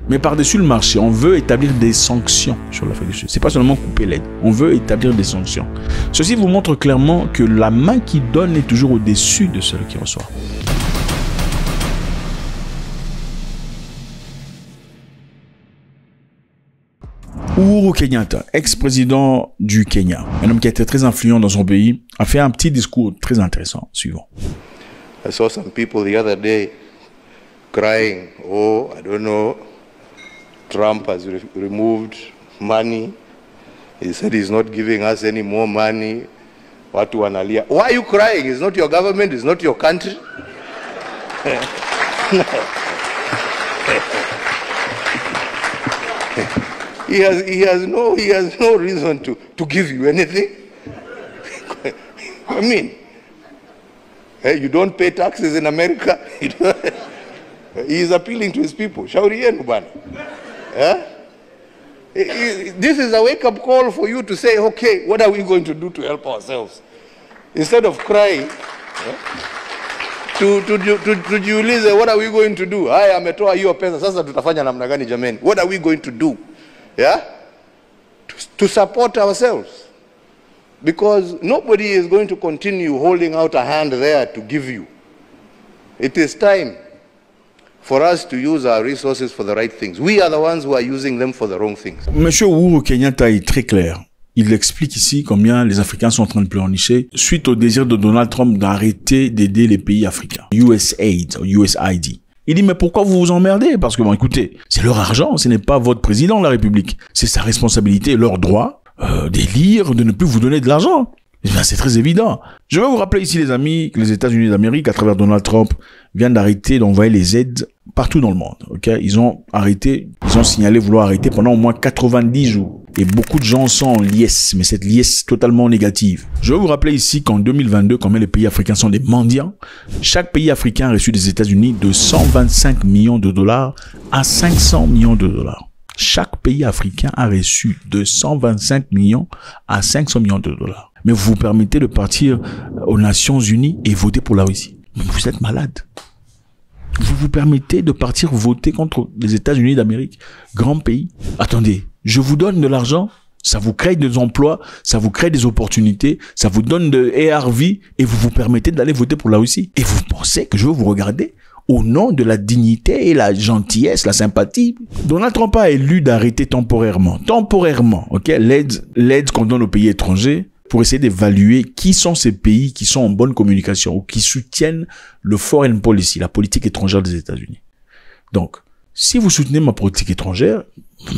Mais par-dessus le marché, on veut établir des sanctions sur l'Afrique du Sud. C'est pas seulement couper l'aide, on veut établir des sanctions. Ceci vous montre clairement que la main qui donne est toujours au-dessus de celle qui reçoit. Uhuru Kenyatta, ex-président du Kenya, un homme qui a été très influent dans son pays, a fait un petit discours très intéressant, suivant. I saw some people the other day crying, oh, I don't know, Trump has removed money. He said he's not giving us any more money. Watu wanalia. Why are you crying? It's not your government, it's not your country. He has no reason to give you anything. I mean, hey, you don't pay taxes in America. He is appealing to his people. Shauri yenu bana. This is a wake-up call for you to say, okay, what are we going to do to help ourselves? Instead of crying, tujiulize, what are we going to do? Haya ametoa hiyo pesa, sasa tutafanya namna gani jameni? What are we going to do? Yeah? To support ourselves. Because nobody is going to continue holding out a hand there to give you. It is time for us to use our resources for the right things. We are the ones who are using them for the wrong things. Monsieur Uhuru Kenyatta est très clair. Il explique ici combien les Africains sont en train de pleurnicher suite au désir de Donald Trump d'arrêter d'aider les pays africains. USAID, USAID. Il dit, mais pourquoi vous vous emmerdez? Parce que, bon, écoutez, c'est leur argent, ce n'est pas votre président de la République. C'est sa responsabilité et leur droit d'élire, de ne plus vous donner de l'argent. C'est très évident. Je veux vous rappeler ici, les amis, que les États-Unis d'Amérique, à travers Donald Trump, viennent d'arrêter d'envoyer les aides partout dans le monde. Ok, ils ont signalé vouloir arrêter pendant au moins 90 jours. Et beaucoup de gens sont en liesse, mais cette liesse totalement négative. Je veux vous rappeler ici qu'en 2022, combien les pays africains sont des mendiants. Chaque pays africain a reçu des États-Unis de 125 millions de dollars à 500 millions de dollars. Chaque pays africain a reçu de 125 millions à 500 millions de dollars. Mais vous vous permettez de partir aux Nations Unies et voter pour la Russie. Mais vous êtes malade. Vous vous permettez de partir voter contre les États-Unis d'Amérique, grand pays. Attendez, je vous donne de l'argent, ça vous crée des emplois, ça vous crée des opportunités, ça vous donne de ARV et vous vous permettez d'aller voter pour la Russie. Et vous pensez que je veux vous regarder au nom de la dignité et la gentillesse, la sympathie? Donald Trump a élu d'arrêter temporairement, ok, l'aide qu'on donne aux pays étrangers, pour essayer d'évaluer qui sont ces pays qui sont en bonne communication ou qui soutiennent le foreign policy, la politique étrangère des États-Unis. Donc, si vous soutenez ma politique étrangère,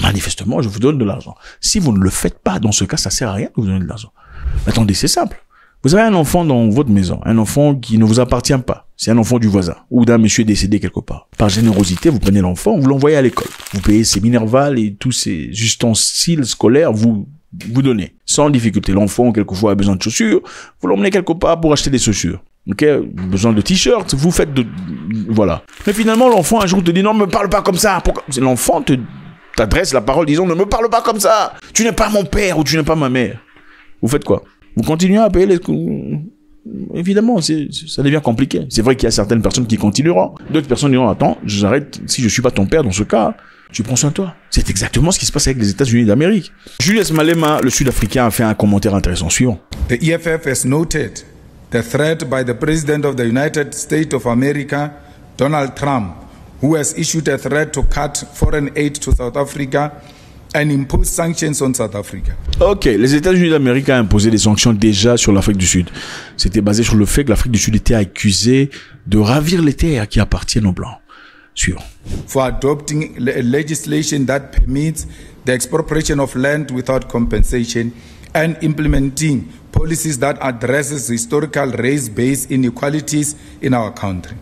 manifestement, je vous donne de l'argent. Si vous ne le faites pas, dans ce cas, ça sert à rien de vous donner de l'argent. Attendez, c'est simple. Vous avez un enfant dans votre maison, un enfant qui ne vous appartient pas. C'est un enfant du voisin ou d'un monsieur décédé quelque part. Par générosité, vous prenez l'enfant, vous l'envoyez à l'école. Vous payez ses minervales et tous ses ustensiles scolaires, vous donnez. Sans difficulté. L'enfant, quelquefois, a besoin de chaussures. Vous l'emmenez quelque part pour acheter des chaussures. Ok? Besoin de t-shirts. Vous faites voilà. Mais finalement, l'enfant, un jour, te dit, non, ne me parle pas comme ça. L'enfant t'adresse la parole disant, ne me parle pas comme ça. Tu n'es pas mon père ou tu n'es pas ma mère. Vous faites quoi? Vous continuez à payer les... Évidemment, ça devient compliqué. C'est vrai qu'il y a certaines personnes qui continueront. D'autres personnes diront, attends, j'arrête. Si je suis pas ton père dans ce cas, tu prends soin de toi. C'est exactement ce qui se passe avec les États-Unis d'Amérique. Julius Malema, le Sud-Africain, a fait un commentaire intéressant suivant. The EFF has noted the threat by the President of the United States of America, Donald Trump, who has issued a threat to cut foreign aid to South Africa and impose sanctions on South Africa. Ok, les États-Unis d'Amérique ont imposé des sanctions déjà sur l'Afrique du Sud. C'était basé sur le fait que l'Afrique du Sud était accusée de ravir les terres qui appartiennent aux Blancs. Suivant. For adopting legislation that permits the expropriation of land without compensation and implementing policies that addresses historical race-based inequalities in our country.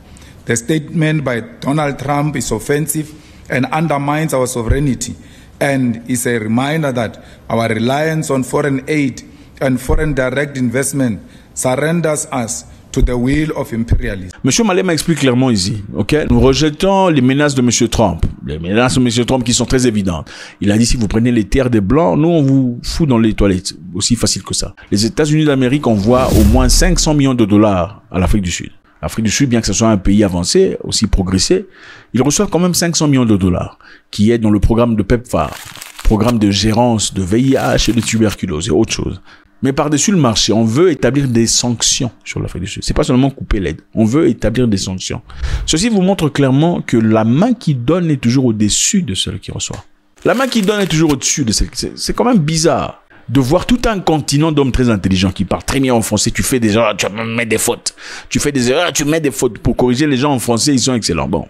The statement by Donald Trump is offensive and undermines our sovereignty and is a reminder that our reliance on foreign aid and foreign direct investment surrenders us to the will of imperialism. Monsieur Malema explique clairement ici, ok? Nous rejetons les menaces de Monsieur Trump. Les menaces de Monsieur Trump qui sont très évidentes. Il a dit, si vous prenez les terres des Blancs, nous, on vous fout dans les toilettes. Aussi facile que ça. Les États-Unis d'Amérique envoient au moins 500 millions de dollars à l'Afrique du Sud. L'Afrique du Sud, bien que ce soit un pays avancé, aussi progressé, ils reçoivent quand même 500 millions de dollars qui aident dans le programme de PEPFAR, programme de gérance de VIH et de tuberculose et autre chose. Mais par-dessus le marché, on veut établir des sanctions sur l'Afrique du Sud. C'est pas seulement couper l'aide. On veut établir des sanctions. Ceci vous montre clairement que la main qui donne est toujours au-dessus de celle qui reçoit. La main qui donne est toujours au-dessus de celle qui... C'est quand même bizarre de voir tout un continent d'hommes très intelligents qui parlent très bien en français. Tu fais des erreurs, tu mets des fautes. Tu fais des erreurs, tu mets des fautes. Pour corriger les gens en français, ils sont excellents. Bon,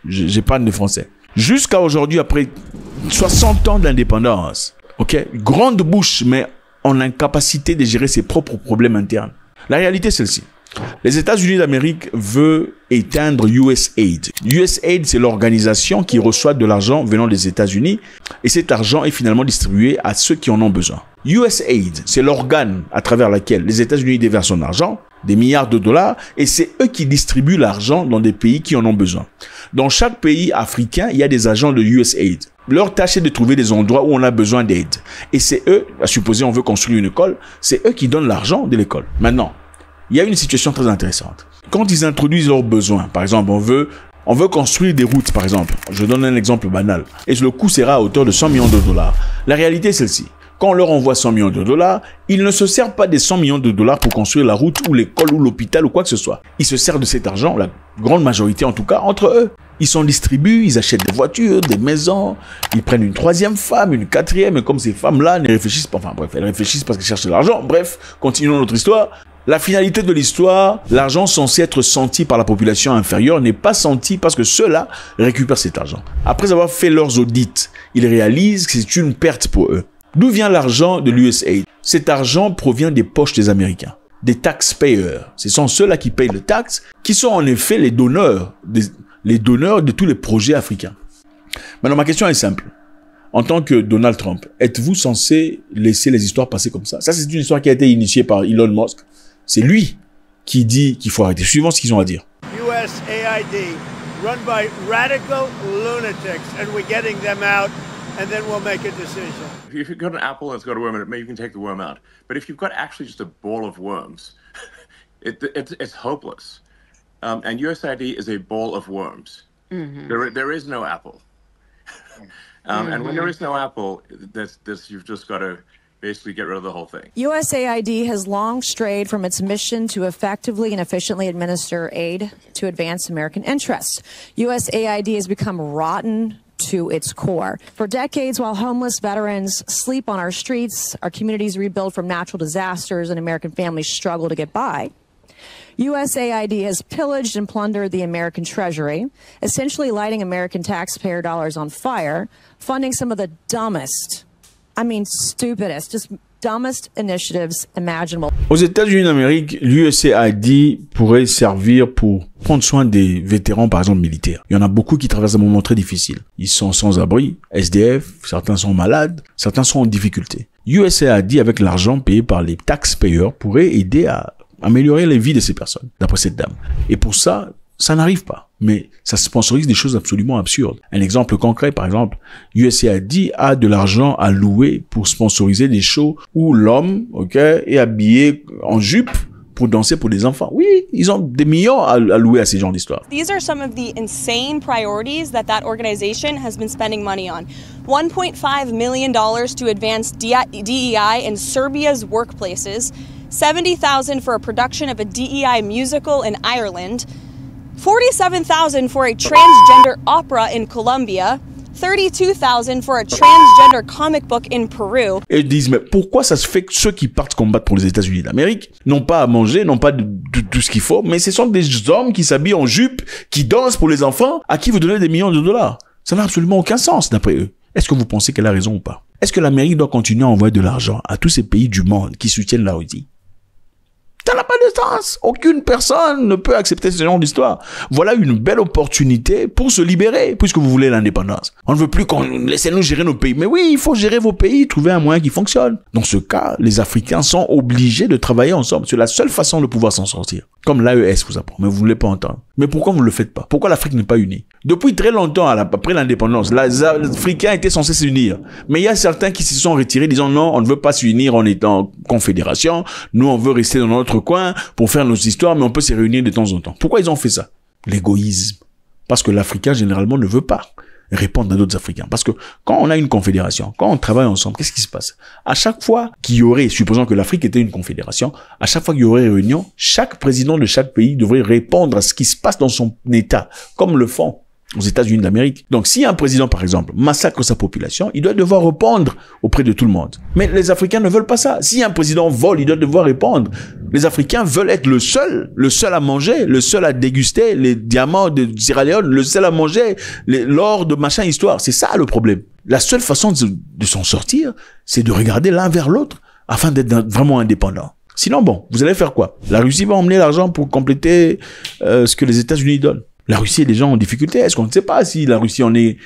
j'ai pas de français. Jusqu'à aujourd'hui, après 60 ans d'indépendance, ok, grande bouche, mais en incapacité de gérer ses propres problèmes internes. La réalité est celle-ci. Les États-Unis d'Amérique veulent éteindre USAID. USAID, c'est l'organisation qui reçoit de l'argent venant des États-Unis et cet argent est finalement distribué à ceux qui en ont besoin. USAID, c'est l'organe à travers lequel les États-Unis déversent son argent, des milliards de dollars, et c'est eux qui distribuent l'argent dans des pays qui en ont besoin. Dans chaque pays africain, il y a des agents de USAID. Leur tâche est de trouver des endroits où on a besoin d'aide. Et c'est eux, à supposer on veut construire une école, c'est eux qui donnent l'argent de l'école. Maintenant, il y a une situation très intéressante. Quand ils introduisent leurs besoins, par exemple, on veut construire des routes, par exemple. Je donne un exemple banal. Et le coût sera à hauteur de 100 millions de dollars. La réalité est celle-ci. Quand on leur envoie 100 millions de dollars, ils ne se servent pas des 100 millions de dollars pour construire la route ou l'école ou l'hôpital ou quoi que ce soit. Ils se servent de cet argent, la grande majorité en tout cas, entre eux. Ils s'en distribuent, ils achètent des voitures, des maisons, ils prennent une troisième femme, une quatrième, et comme ces femmes-là ne réfléchissent pas, enfin bref, elles réfléchissent parce qu'elles cherchent de l'argent. Bref, continuons notre histoire. La finalité de l'histoire, l'argent censé être senti par la population inférieure n'est pas senti parce que ceux-là récupèrent cet argent. Après avoir fait leurs audits, ils réalisent que c'est une perte pour eux. D'où vient l'argent de l'USAID? Cet argent provient des poches des Américains, des taxpayers. Ce sont ceux-là qui payent le taxe, qui sont en effet les donneurs de tous les projets africains. Maintenant, ma question est simple. En tant que Donald Trump, êtes-vous censé laisser les histoires passer comme ça? Ça, c'est une histoire qui a été initiée par Elon Musk. C'est lui qui dit qu'il faut arrêter. Suivons ce qu'ils ont à dire. USAID, run by radical lunatics, and we're getting them out, and then we'll make a decision. If you've got an apple that's got a worm in it, maybe you can take the worm out. But if you've got actually just a ball of worms, it's hopeless. And USAID is a ball of worms. Mm-hmm. There is no apple. And when there is no apple, you've just got to basically get rid of the whole thing. USAID has long strayed from its mission to effectively and efficiently administer aid to advance American interests. USAID has become rotten to its core. For decades, while homeless veterans sleep on our streets, our communities rebuild from natural disasters, and American families struggle to get by, USAID has pillaged and plundered the American treasury, essentially lighting American taxpayer dollars on fire, funding some of the dumbest, stupidest, just dumbest initiatives imaginable. Aux États-Unis d'Amérique, l'USAID pourrait servir pour prendre soin des vétérans, par exemple, militaires. Il y en a beaucoup qui traversent un moment très difficile. Ils sont sans abri, SDF, certains sont malades, certains sont en difficulté. USAID, avec l'argent payé par les taxpayers, pourrait aider à améliorer les vies de ces personnes, d'après cette dame. Et pour ça, ça n'arrive pas. Mais ça sponsorise des choses absolument absurdes. Un exemple concret, par exemple, USAID a de l'argent à louer pour sponsoriser des shows où l'homme, est habillé en jupe pour danser pour des enfants. Oui, ils ont des millions à louer à ces genres d'histoires. These are some of the insane priorities that organization has been spending money on. $1.5 million to advance DEI in Serbia's workplaces, $70,000 for a production of a DEI musical in Ireland, $47,000 for a transgender opera in Colombia, $32,000 for a transgender comic book in Peru. Et ils disent, mais pourquoi ça se fait que ceux qui partent combattre pour les États-Unis d'Amérique n'ont pas à manger, n'ont pas de tout ce qu'il faut, mais ce sont des hommes qui s'habillent en jupe, qui dansent pour les enfants, à qui vous donnez des millions de dollars. Ça n'a absolument aucun sens d'après eux. Est-ce que vous pensez qu'elle a raison ou pas? Est-ce que l'Amérique doit continuer à envoyer de l'argent à tous ces pays du monde qui soutiennent la Russie? Ça n'a pas de sens. Aucune personne ne peut accepter ce genre d'histoire. Voilà une belle opportunité pour se libérer, puisque vous voulez l'indépendance. On ne veut plus qu'on laissez-nous gérer nos pays. Mais oui, il faut gérer vos pays, trouver un moyen qui fonctionne. Dans ce cas, les Africains sont obligés de travailler ensemble. C'est la seule façon de pouvoir s'en sortir. Comme l'AES vous apprend, mais vous ne voulez pas entendre. Mais pourquoi vous ne le faites pas? Pourquoi l'Afrique n'est pas unie? Depuis très longtemps, après l'indépendance, les Africains étaient censés s'unir. Mais il y a certains qui se sont retirés disant non, on ne veut pas s'unir en étant confédération. Nous, on veut rester dans notre coin pour faire nos histoires, mais on peut se réunir de temps en temps. Pourquoi ils ont fait ça? L'égoïsme. Parce que l'Africain, généralement, ne veut pas répondre à d'autres Africains. Parce que quand on a une confédération, quand on travaille ensemble, qu'est-ce qui se passe? À chaque fois qu'il y aurait, supposons que l'Afrique était une confédération, à chaque fois qu'il y aurait réunion, chaque président de chaque pays devrait répondre à ce qui se passe dans son État, comme le font aux États-Unis d'Amérique. Donc, si un président, par exemple, massacre sa population, il doit devoir répondre auprès de tout le monde. Mais les Africains ne veulent pas ça. Si un président vole, il doit devoir répondre. Les Africains veulent être le seul à manger, le seul à déguster les diamants de Sierra Leone, le seul à manger l'or de machin histoire. C'est ça le problème. La seule façon de s'en sortir, c'est de regarder l'un vers l'autre afin d'être vraiment indépendant. Sinon, bon, vous allez faire quoi? La Russie va emmener l'argent pour compléter ce que les États-Unis donnent. La Russie est déjà en difficulté. Est-ce qu'on ne sait pas si la Russie on est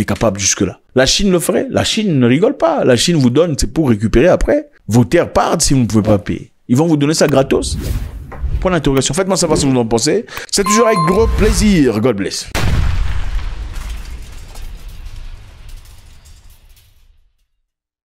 capable jusque-là? La Chine le ferait. La Chine ne rigole pas. La Chine vous donne, c'est pour récupérer après. Vos terres partent si vous ne pouvez pas payer. Ils vont vous donner ça gratos. Point d'interrogation. Faites-moi savoir ce que vous en pensez. C'est toujours avec gros plaisir. God bless.